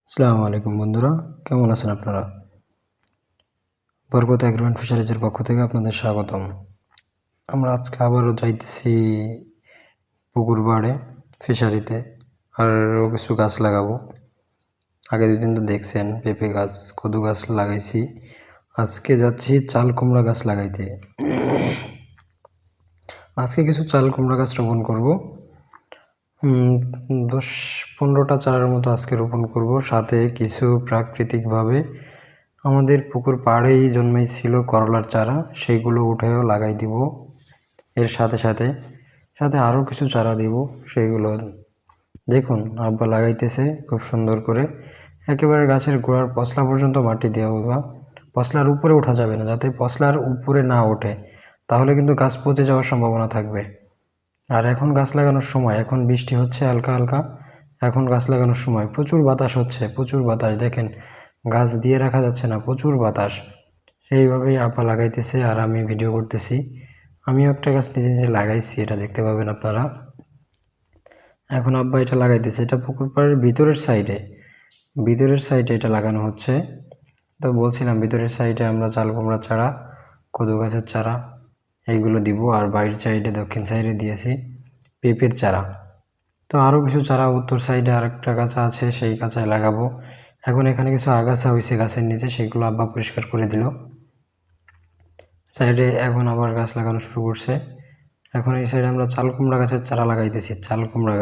আসসালামু আলাইকুম বন্ধুরা, কেমন আছেন আপনারা? বরকত এগ্রো অ্যান্ড ফিশারিজের পক্ষ থেকে আপনাদের স্বাগতম। আমরা আজকে আবারও যাইতেছি পুকুর পাড়ে ফিশারিতে, আরও কিছু গাছ লাগাবো। আগে দুদিন তো দেখছেন পেঁপে গাছ, কদু গাছ লাগাইছি। আজকে যাচ্ছি চাল কুমড়া গাছ লাগাইতে। আজকে কিছু চাল কুমড়া গাছ রোপণ করব। 10-15টা চারার মতো আজকে রোপণ করব। সাথে কিছু প্রাকৃতিকভাবে আমাদের পুকুর পাড়েই জন্মেছিল করলার চারা, সেইগুলো উঠেও লাগাই দিব। এর সাথে সাথে আরও কিছু চারা দিব, সেইগুলো দেখুন আব্বা লাগাইতেছে খুব সুন্দর করে। একেবারে গাছের গোড়ার পশলা পর্যন্ত মাটি দেওয়া বা পশলার উপরে ওঠা যাবে না, যাতে পশলার উপরে না ওঠে, তাহলে কিন্তু গাছ পচে যাওয়ার সম্ভাবনা থাকবে। আর এখন গাছ লাগানোর সময়, এখন বৃষ্টি হচ্ছে হালকা হালকা, এখন গাছ লাগানোর সময় প্রচুর বাতাস হচ্ছে, প্রচুর বাতাস। দেখেন গাছ দিয়ে রাখা যাচ্ছে না, প্রচুর বাতাস। সেইভাবেই আপা লাগাইতেছে আর আমি ভিডিও করতেছি। আমিও একটা গাছ নিজে নিজে লাগাইছি, এটা দেখতে পাবেন আপনারা। এখন আব্বা এটা লাগাইতেছে, এটা পুকুর পাড়ের ভিতরের সাইডে এটা লাগানো হচ্ছে। তো বলছিলাম ভিতরের সাইডে আমরা চাল কুমড়ার চারা, কদু গাছের চারা এইগুলো দিব, আর বাইরের সাইডে দক্ষিণ সাইডে দিয়েছি পেঁপের চারা। তো আরও কিছু চারা উত্তর সাইডে আরেকটা গাছা আছে, সেই গাছায় লাগাবো। এখন এখানে কিছু আগাছা হয়েছে গাছের নিচে, সেগুলো আব্বা পরিষ্কার করে দিল। সাইডে এখন আবার গাছ লাগানো শুরু করছে। এখন এই সাইডে আমরা চাল কুমড়া গাছের চারা লাগাইতেছি। চাল কুমড়া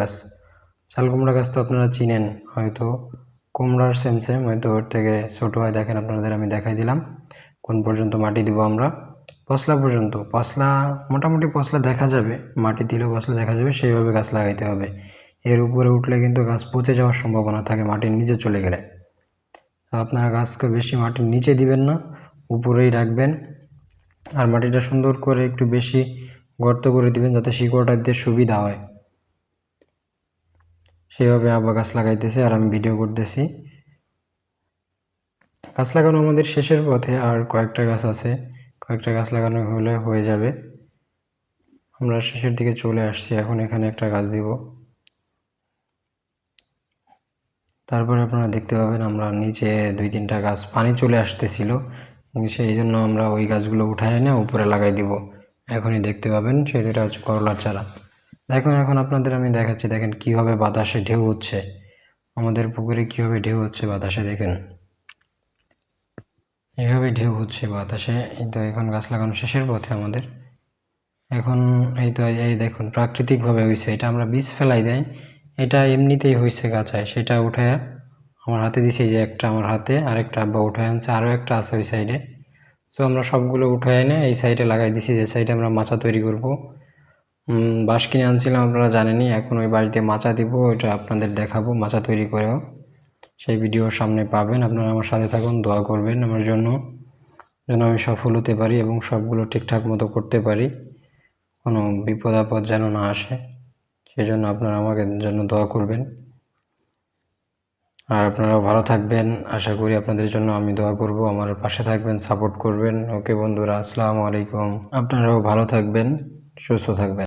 গাছ তো আপনারা চিনেন হয়তো, কুমড়ার সেম হয়তো ওর থেকে ছোটো হয়। দেখেন আপনাদের আমি দেখাই দিলাম কোন পর্যন্ত মাটি দিব আমরা। পশলা পর্যন্ত, পশলা মোটামুটি পশলা দেখা যাবে, মাটি দিলেও পশলা দেখা যাবে, সেইভাবে গাছ লাগাইতে হবে। এর উপরে উঠলে কিন্তু গাছ পচে যাওয়ার সম্ভাবনা থাকে মাটির নিচে চলে গেলে। আপনারা গাছকে বেশি মাটির নিচে দিবেন না, উপরেই রাখবেন। আর মাটিটা সুন্দর করে একটু বেশি গর্ত করে দিবেন, যাতে শিকড়টা দিতে সুবিধা হয়। সেভাবে আবার গাছ লাগাইতেছে আর আমি ভিডিও করতেছি। গাছ লাগানো আমাদের শেষের পথে, আর কয়েকটা গাছ আছে, কয়েকটা গাছ লাগানো হলে হয়ে যাবে। আমরা শেষের দিকে চলে আসছি। এখন এখানে একটা গাছ দিব, তারপরে আপনারা দেখতে পাবেন আমরা নিচে 2-3টা গাছ পানি চলে আসতেছিল, সেই জন্য আমরা ওই গাছগুলো উঠায় এনে উপরে লাগাই দিব। এখনই দেখতে পাবেন সেটা হচ্ছে করলার চারা। দেখুন এখন আপনাদের আমি দেখাচ্ছি, দেখেন কীভাবে বাতাসে ঢেউ হচ্ছে, আমাদের পুকুরে কীভাবে ঢেউ হচ্ছে বাতাসে। দেখেন এইভাবে ঢেউ হচ্ছে বাতাসে। এই তো এখন গাছ লাগানো শেষের পথে আমাদের। এখন এই দেখুন প্রাকৃতিকভাবে হয়েছে, এটা আমরা বীজ ফেলাই দেয়, এটা এমনিতেই হয়েছে গাছায়। সেটা উঠে আমার হাতে দিছি, যে একটা আমার হাতে, আরেকটা আব্বা উঠে আনছে, আরও একটা আছে ওই সাইডে। সো আমরা সবগুলো উঠে এনে এই সাইডে লাগাই দিছি, যে সাইডে আমরা মাচা তৈরি করব। বাঁশ কিনে আনছিলাম, আপনারা জানেনই। এখন ওই বাড়িতে মাচা দিব, ওইটা আপনাদের দেখাবো মাচা তৈরি করেও। সেই ভিডিওর সামনে পাবেন। আপনারা আমার সাথে থাকুন, দোয়া করবেন আমার জন্য, যেন আমি সফল হতে পারি এবং সবগুলো ঠিকঠাক মতো করতে পারি, কোনো বিপদ আপদ যেন না আসে। সেজন্য আপনারা আমাকে জন্য দোয়া করবেন। আর আপনারাও ভালো থাকবেন, আশা করি আপনাদের জন্য আমি দোয়া করব, আমার পাশে থাকবেন, সাপোর্ট করবেন। ওকে বন্ধুরা, আসসালামু আলাইকুম। আপনারাও ভালো থাকবেন, সুস্থ থাকবেন।